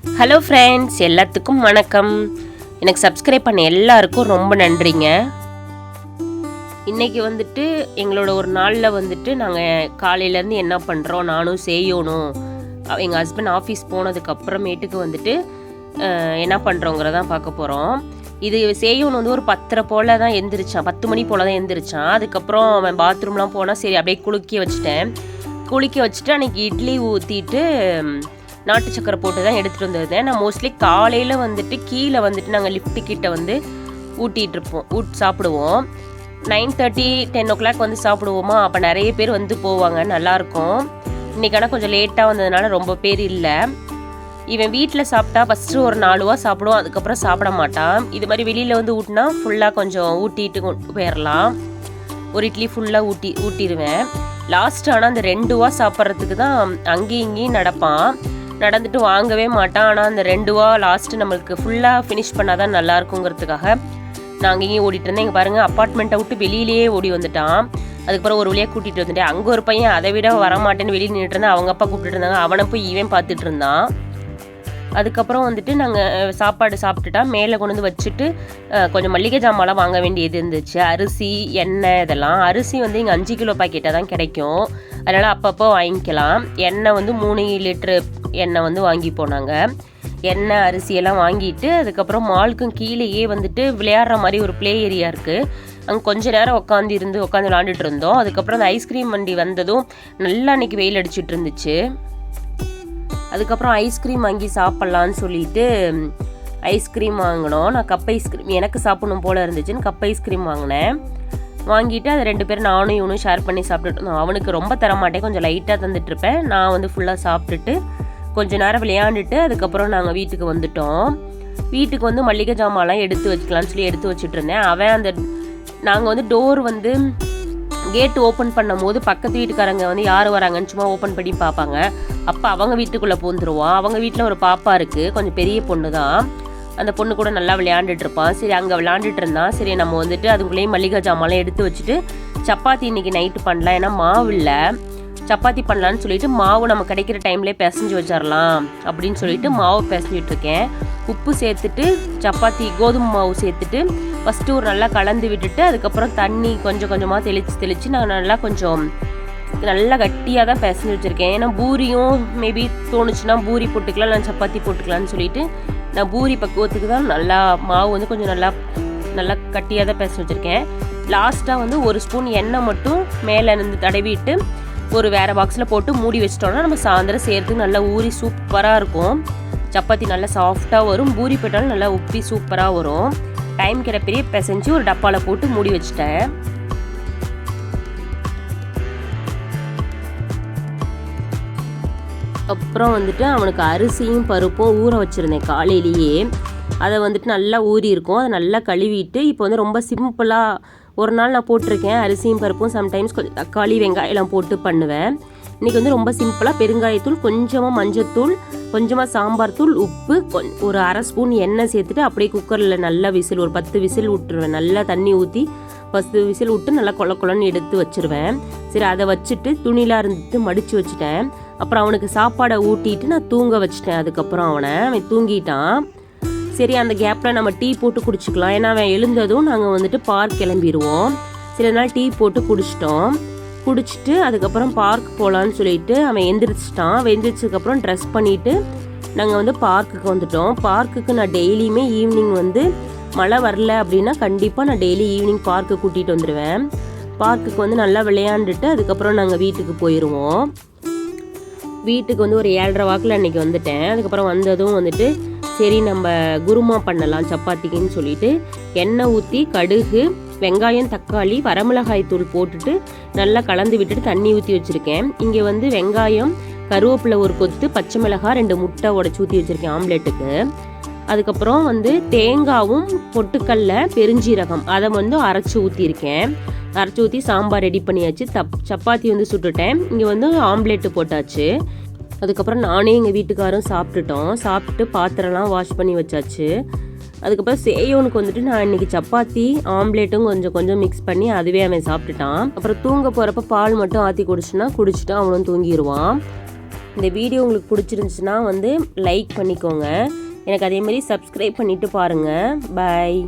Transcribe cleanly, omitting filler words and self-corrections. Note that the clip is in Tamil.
ஹலோ ஃப்ரெண்ட்ஸ், எல்லாத்துக்கும் வணக்கம். எனக்கு சப்ஸ்கிரைப் பண்ண எல்லாருக்கும் ரொம்ப நன்றிங்க. இன்றைக்கி வந்துட்டு எங்களோட ஒரு நாளில் வந்துட்டு நாங்கள் காலையிலேருந்து என்ன பண்ணுறோம், நானும் செய்யணும். எங்கள் ஹஸ்பண்ட் ஆஃபீஸ் போனதுக்கப்புறமேட்டுக்கு வந்துட்டு என்ன பண்ணுறோங்கிறதான் பார்க்க போகிறோம். இது செய்யணும் வந்து ஒரு 10:30 போல் தான் எந்திரிச்சான், 10 மணி போல் தான் எந்திரிச்சான். அதுக்கப்புறம் அவன் பாத்ரூம்லாம் போனால் சரி அப்படியே குளிக்க வச்சுட்டு அன்றைக்கி இட்லி ஊற்றிட்டு நாட்டு சக்கரை போட்டு தான் எடுத்துகிட்டு வந்திருந்தேன். நான் மோஸ்ட்லி காலையில் வந்துட்டு கீழே வந்துட்டு நாங்கள் லிஃப்ட்டுக்கிட்ட வந்து சாப்பிடுவோம். 9:30 10 o'clock வந்து சாப்பிடுவோமா. அப்போ நிறைய பேர் வந்து போவாங்க, நல்லாயிருக்கும். இன்றைக்கி ஆனால் கொஞ்சம் லேட்டாக வந்ததுனால ரொம்ப பேர் இல்லை. இவன் வீட்டில் சாப்பிட்டா ஃபஸ்ட்டு ஒரு 4 ரூபா சாப்பிடுவோம், அதுக்கப்புறம் சாப்பிட மாட்டான். இது மாதிரி வெளியில் வந்து ஊட்டினா ஃபுல்லாக கொஞ்சம் ஊட்டிட்டு கொண்டு போயிடலாம். ஒரு இட்லி ஃபுல்லாக ஊட்டிடுவேன். லாஸ்ட்டு ஆனால் அந்த 2 ரூபா சாப்பிட்றதுக்கு தான் அங்கேயும் இங்கேயும் நடந்துட்டு வாங்கவே மாட்டான். ஆனால் அந்த 2 ரூபா லாஸ்ட்டு நம்மளுக்கு ஃபுல்லாக ஃபினிஷ் பண்ணால் தான் நல்லாயிருக்குங்கிறதுக்காக நான் அங்கேயும் ஓடிட்டு இருந்தேன். இங்கே பாருங்கள், அப்பார்ட்மெண்ட்டை விட்டு வெளியிலேயே ஓடி வந்துட்டான். அதுக்கப்புறம் ஒரு வழியாக கூட்டிகிட்டு வந்துட்டேன். அங்கே ஒரு பையன் அதை விட வரமாட்டேன்னு வெளியே நின்றுட்டு இருந்தான். அவங்க அப்பா கூப்பிட்டுட்டு இருந்தாங்க, அவனை போய் இவன் பார்த்துட்டு இருந்தான். அதுக்கப்புறம் வந்துட்டு நாங்கள் சாப்பாடு சாப்பிட்டுட்டா மேலே கொண்டு வந்து வச்சுட்டு கொஞ்சம் மளிகை ஜாமான்லாம் வாங்க வேண்டியது இருந்துச்சு. அரிசி, எண்ணெய், இதெல்லாம். அரிசி வந்து இங்கே 5 கிலோ பாக்கெட்டாக தான் கிடைக்கும், அதனால் அப்பப்போ வாங்கிக்கலாம். எண்ணெய் வந்து 3 லிட்ரு எண்ணெய் வந்து வாங்கி போனாங்க. எண்ணெய், அரிசியெல்லாம் வாங்கிட்டு அதுக்கப்புறம் மாலுக்கும் கீழேயே வந்துட்டு விளையாடுற மாதிரி ஒரு ப்ளே ஏரியா இருக்குது. அங்கே கொஞ்சம் நேரம் உட்காந்து விளாண்டுட்டு இருந்தோம். அதுக்கப்புறம் அந்த ஐஸ்கிரீம் வண்டி வந்ததும் நல்லா அன்றைக்கி வெயில் அடிச்சுட்டு இருந்துச்சு. அதுக்கப்புறம் ஐஸ்கிரீம் வாங்கி சாப்பிட்லான்னு சொல்லிட்டு ஐஸ்கிரீம் வாங்கினோம். நான் கப் ஐஸ்கிரீம் எனக்கு சாப்பிடணும் போல் இருந்துச்சுன்னு கப் ஐஸ்கிரீம் வாங்கிட்டு அதை 2 பேரும் நானும் இவனும் ஷேர் பண்ணி சாப்பிட்டுட்டு இருந்தோம். அவனுக்கு ரொம்ப தரமாட்டேன், கொஞ்சம் லைட்டாக தந்துட்டுருப்பேன். நான் வந்து ஃபுல்லாக சாப்பிட்டுட்டு கொஞ்சம் நேரம் விளையாண்டுட்டு அதுக்கப்புறம் நாங்கள் வீட்டுக்கு வந்துட்டோம். வீட்டுக்கு வந்து மளிகை ஜாமான்லாம் எடுத்து வச்சுக்கலான்னு சொல்லி எடுத்து வச்சுட்டு இருந்தேன். அவன் நாங்கள் வந்து டோர் வந்து கேட்டு ஓப்பன் பண்ணும் போது பக்கத்து வீட்டுக்காரங்க வந்து யார் வராங்கன்னு சும்மா ஓப்பன் பண்ணி பார்ப்பாங்க. அப்போ அவங்க வீட்டுக்குள்ளே பூந்துருவான். அவங்க வீட்டில் ஒரு பாப்பா இருக்குது, கொஞ்சம் பெரிய பொண்ணு தான். அந்த பொண்ணு கூட நல்லா விளையாண்டுட்டு இருப்பான். சரி, அங்கே விளையாண்டுட்டு இருந்தான். சரி, நம்ம வந்துட்டு அதுக்குள்ளேயும் மளிகை ஜாமான்லாம் எடுத்து வச்சுட்டு சப்பாத்தி இன்றைக்கி நைட்டு பண்ணலாம், ஏன்னா மாவு இல்லை. சப்பாத்தி பண்ணலான்னு சொல்லிட்டு மாவு நம்ம கிடைக்கிற டைம்லேயே பிசைஞ்சு வச்சிடலாம் அப்படின்னு சொல்லிட்டு மாவு பிசைஞ்சிட்ருக்கேன். உப்பு சேர்த்துட்டு சப்பாத்தி கோதுமை மாவு சேர்த்துட்டு ஃபஸ்ட்டு ஒரு நல்லா கலந்து விட்டுட்டு அதுக்கப்புறம் தண்ணி கொஞ்சம் கொஞ்சமாக தெளித்து நான் நல்லா கட்டியாக தான் பிசைஞ்சு வச்சுருக்கேன். ஏன்னா பூரியும் மேபி தோணுச்சுன்னா பூரி போட்டுக்கலாம், இல்லை சப்பாத்தி போட்டுக்கலான்னு சொல்லிட்டு நான் பூரி பக்குவத்துக்கு தான் நல்லா மாவு வந்து கொஞ்சம் நல்லா கட்டியாக தான் பிசைஞ்சு வச்சுருக்கேன். லாஸ்ட்டாக வந்து ஒரு ஸ்பூன் எண்ணெய் மட்டும் மேலே இருந்து தடவிட்டு ஒரு வேறு பாக்ஸில் போட்டு மூடி வச்சிட்டோம்னா நம்ம சாயந்தரம் செய்கிறதுக்கு நல்லா ஊறி சூப்பராக இருக்கும். சப்பாத்தி நல்லா சாஃப்டாக வரும், பூரி போட்டாலும் நல்லா உப்பி சூப்பராக வரும். டைம் கிடைப்பெரிய பிசைஞ்சு ஒரு டப்பாவில் போட்டு மூடி வச்சுட்டேன். அப்புறம் வந்துட்டு அவனுக்கு அரிசியும் பருப்பும் ஊற வச்சுருந்தேன் காலையிலேயே. அதை வந்துட்டு நல்லா ஊறி இருக்கும், அதை நல்லா கழுவிட்டு இப்போ வந்து ரொம்ப சிம்பிளாக ஒரு நாள் நான் போட்டிருக்கேன். அரிசியும் பருப்பும் சம்டைம்ஸ் கொஞ்சம் தக்காளி வெங்காயம்லாம் போட்டு பண்ணுவேன். இன்றைக்கி வந்து ரொம்ப சிம்பிளாக பெருங்காயத்தூள், கொஞ்சமாக மஞ்சத்தூள், கொஞ்சமாக சாம்பார் தூள், உப்பு, ஒரு 1/2 ஸ்பூன் எண்ணெய் சேர்த்துட்டு அப்படியே குக்கரில் நல்லா விசில் ஒரு 10 விசில் விட்டுருவேன். நல்லா தண்ணி ஊற்றி 10 விசில் விட்டு நல்லா கொலன்னு எடுத்து வச்சுருவேன். சரி, அதை வச்சுட்டு துணிலாம் இருந்துட்டு மடித்து வச்சுட்டேன். அப்புறம் அவனுக்கு சாப்பாடை ஊட்டிட்டு நான் தூங்க வச்சுட்டேன். அதுக்கப்புறம் அவன் தூங்கிட்டான். சரி, அந்த கேப்பில் நம்ம டீ போட்டு குடிச்சிக்கலாம், ஏன்னா அவன் எழுந்ததும் நாங்கள் வந்துட்டு பார்க் கிளம்பிடுவோம். சில நாள் டீ போட்டு குடிச்சிட்டு அதுக்கப்புறம் பார்க் போகலான்னு சொல்லிட்டு அவன் எந்திரிச்சிட்டான். எந்திரிச்சதுக்கப்புறம் ட்ரெஸ் பண்ணிவிட்டு நாங்கள் வந்து பார்க்குக்கு வந்துட்டோம். பார்க்குக்கு நான் டெய்லியுமே ஈவினிங் வந்து மழை வரல அப்படின்னா கண்டிப்பாக நான் டெய்லி ஈவினிங் பார்க்கு கூட்டிகிட்டு வந்துடுவேன். பார்க்குக்கு வந்து நல்லா விளையாண்டுட்டு அதுக்கப்புறம் நாங்கள் வீட்டுக்கு போயிடுவோம். வீட்டுக்கு வந்து ஒரு 7:30 வாக்கில் அன்றைக்கி வந்துட்டேன். அதுக்கப்புறம் வந்ததும் வந்துட்டு சரி நம்ம குருமா பண்ணலாம் சப்பாத்திக்குன்னு சொல்லிட்டு எண்ணெய் ஊற்றி கடுகு, வெங்காயம், தக்காளி, வரமிளகாய் தூள் போட்டுட்டு நல்லா கலந்து விட்டுட்டு தண்ணி ஊற்றி வச்சுருக்கேன். இங்கே வந்து வெங்காயம், கருவேப்பிலை ஒரு கொத்து, பச்சை மிளகாய், 2 முட்டை உடச்சி ஊற்றி வச்சுருக்கேன் ஆம்லேட்டுக்கு. அதுக்கப்புறம் வந்து தேங்காவும் பொட்டுக்கல்ல பெருஞ்சீரகம் அதை வந்து அரைச்சி ஊற்றி சாம்பார் ரெடி பண்ணியாச்சு. சப்பாத்தி வந்து சுட்டுட்டேன். இங்கே வந்து ஆம்லேட்டு போட்டாச்சு. அதுக்கப்புறம் நானே எங்கள் வீட்டுக்காரும் சாப்பிட்டுட்டு பாத்திரம்லாம் வாஷ் பண்ணி வச்சாச்சு. அதுக்கப்புறம் சேயோனுக்கு வந்துட்டு நான் இன்றைக்கி சப்பாத்தி ஆம்லேட்டும் கொஞ்சம் மிக்ஸ் பண்ணி அதுவே அவன் சாப்பிட்டுட்டான். அப்புறம் தூங்க போகிறப்ப பால் மட்டும் ஆற்றி குடிச்சுட்டு அவனும் தூங்கிடுவான். இந்த வீடியோ உங்களுக்கு பிடிச்சிருந்துச்சுன்னா வந்து லைக் பண்ணிக்கோங்க. எனக்கு அதேமாதிரி சப்ஸ்கிரைப் பண்ணிவிட்டு பாருங்கள். பாய்.